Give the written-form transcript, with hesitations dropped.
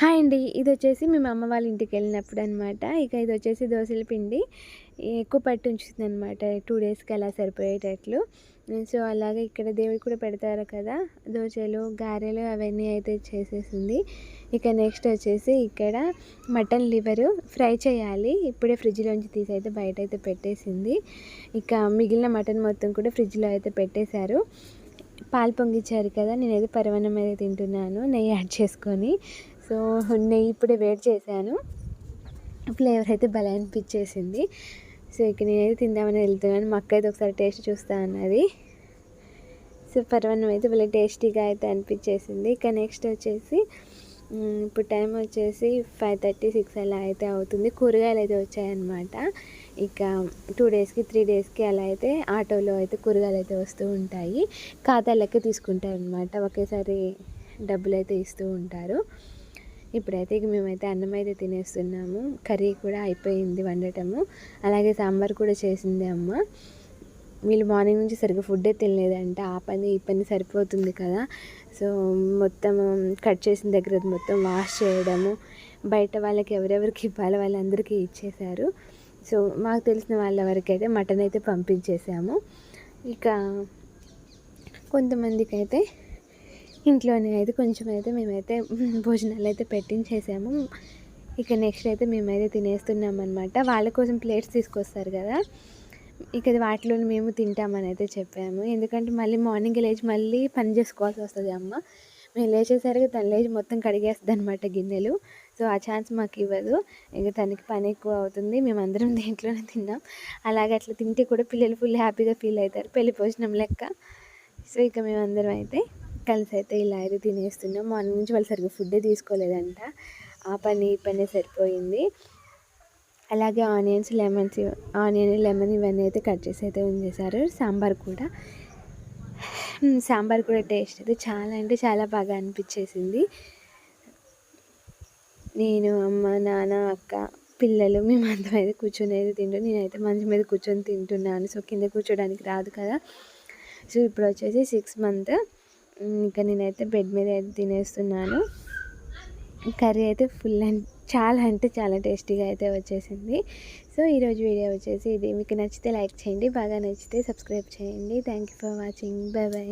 Hi అండి. ఇదొచ్చేసి మేము అమ్మ వాళ్ళ ఇంటికెళ్ళినప్పుడనమాట. ఇక ఇదొచ్చేసి దోసల పిండి ఎక్కువ పట్టి ఉంచుతుందనమాట. 2 డేస్‌కి అలా సరిపోయేటట్లు. సో, అలాగే ఇక్కడ దేవుడికి కూడా పెడతారు కదా! దోసలు, గారెలు అవన్నీ అయితే చేసేసింది. ఇక నెక్స్ట్ వచ్చేసి ఇక్కడ మటన్ లివరు ఫ్రై చేయాలి. ఇప్పుడే ఫ్రిడ్జ్‌లోంచి తీసైతే బయటైతే పెట్టేసింది. ఇక మిగిలిన మటన్ మొత్తం కూడా ఫ్రిడ్జ్‌లో అయితే పెట్టేశారు. పాలు పొంగిచ్చారు కదా! నేనైతే పరమాన్నం అయితే తింటున్నాను నెయ్యి యాడ్ చేసుకొని. సో, నెయ్యి ఇప్పుడే వేడి చేశాను. ఫ్లేవర్ అయితే భలే అనిపిచ్చేసింది. సో, ఇక నేనైతే తిందామని వెళ్తున్నాను. మా అక్క అయితే ఒకసారి టేస్ట్ చూస్తా అన్నది. సో, పరమాన్నం అయితే భలే టేస్టీగా అయితే అనిపిచ్చేసింది. ఇక నెక్స్ట్ వచ్చేసి ఇప్పుడు టైం వచ్చేసి 5:30, 6 అలా అయితే అవుతుంది. కూరగాయలు అయితే వచ్చాయన్నమాట. ఇక 2 డేస్‌కి, 3 డేస్‌కి అలా అయితే ఆటోలో అయితే కూరగాయలు అయితే వస్తూ ఉంటాయి. ఖాతా లెక్క తీసుకుంటారనమాట. ఒకేసారి డబ్బులైతే ఇస్తూ ఉంటారు. ఇప్పుడైతే ఇక మేమైతే అన్నం అయితే తినేస్తున్నాము. కర్రీ కూడా అయిపోయింది వండటము. అలాగే సాంబార్ కూడా చేసింది అమ్మ. వీళ్ళు మార్నింగ్ నుంచి సరిగ్గా ఫుడ్డే తినలేదంట. ఆ పని ఈ పని సరిపోతుంది కదా! సో, మొత్తం కట్ చేసిన దగ్గర మొత్తం వాష్ చేయడము, బయట వాళ్ళకి ఎవరెవరికి ఇవ్వాలో వాళ్ళందరికీ ఇచ్చేశారు. సో, మాకు తెలిసిన వాళ్ళ వరకైతే మటన్ అయితే పంపించేసాము. ఇక కొంతమందికైతే ఇంట్లోనే అయితే కొంచెం అయితే మేమైతే భోజనాలు అయితే పెట్టించేసాము. ఇక నెక్స్ట్ అయితే మేమైతే తినేస్తున్నామన్నమాట. వాళ్ళ కోసం ప్లేట్స్ తీసుకొస్తారు కదా! ఇక వాటిలోనే మేము తింటామని అయితే చెప్పాము. ఎందుకంటే మళ్ళీ మార్నింగ్ లేచి మళ్ళీ పని చేసుకోవాల్సి వస్తుంది అమ్మ. మేము లేచేసరికి తను లేచి మొత్తం కడిగేస్తుందనమాట గిన్నెలు. సో, ఆ ఛాన్స్ మాకు ఇవ్వదు. ఇక తనకి పని ఎక్కువ అవుతుంది. మేమందరం దీంట్లోనే తిన్నాం. అలాగే అట్లా తింటే కూడా పిల్లలు ఫుల్ హ్యాపీగా ఫీల్ అవుతారు. పెళ్లి భోజనం లెక్క. సో, ఇక మేమందరం అయితే కలిసి అయితే ఇలా అయితే తినేస్తున్నాం. మార్నింగ్ నుంచి వాళ్ళు సరిగ్గా ఫుడ్డే తీసుకోలేదంట. ఆ పని ఈ పనే సరిపోయింది. అలాగే ఆనియన్, లెమన్ ఇవన్నీ అయితే కట్ చేసి అయితే ఉంచేశారు. సాంబార్ కూడా టేస్ట్ అయితే చాలా అంటే చాలా బాగా అనిపించేసింది. నేను, అమ్మ, నాన్న, అక్క, పిల్లలు మేమందరం అయితే కూర్చొని అయితే తింటాం. నేనైతే మంచం మీద కూర్చొని తింటున్నాను. సో, కింద కూర్చోడానికి రాదు కదా! సో, ఇప్పుడు వచ్చేసి 6 మంత్. ఇంకా నేనైతే బెడ్ మీద అయితే తినేస్తున్నాను. కర్రీ అయితే చాలా అంటే చాలా టేస్టీగా అయితే వచ్చేసింది. సో, ఈరోజు వీడియో వచ్చేసి ఇది. మీకు నచ్చితే లైక్ చేయండి. బాగా నచ్చితే సబ్స్క్రైబ్ చేయండి. Thank you for watching. By by.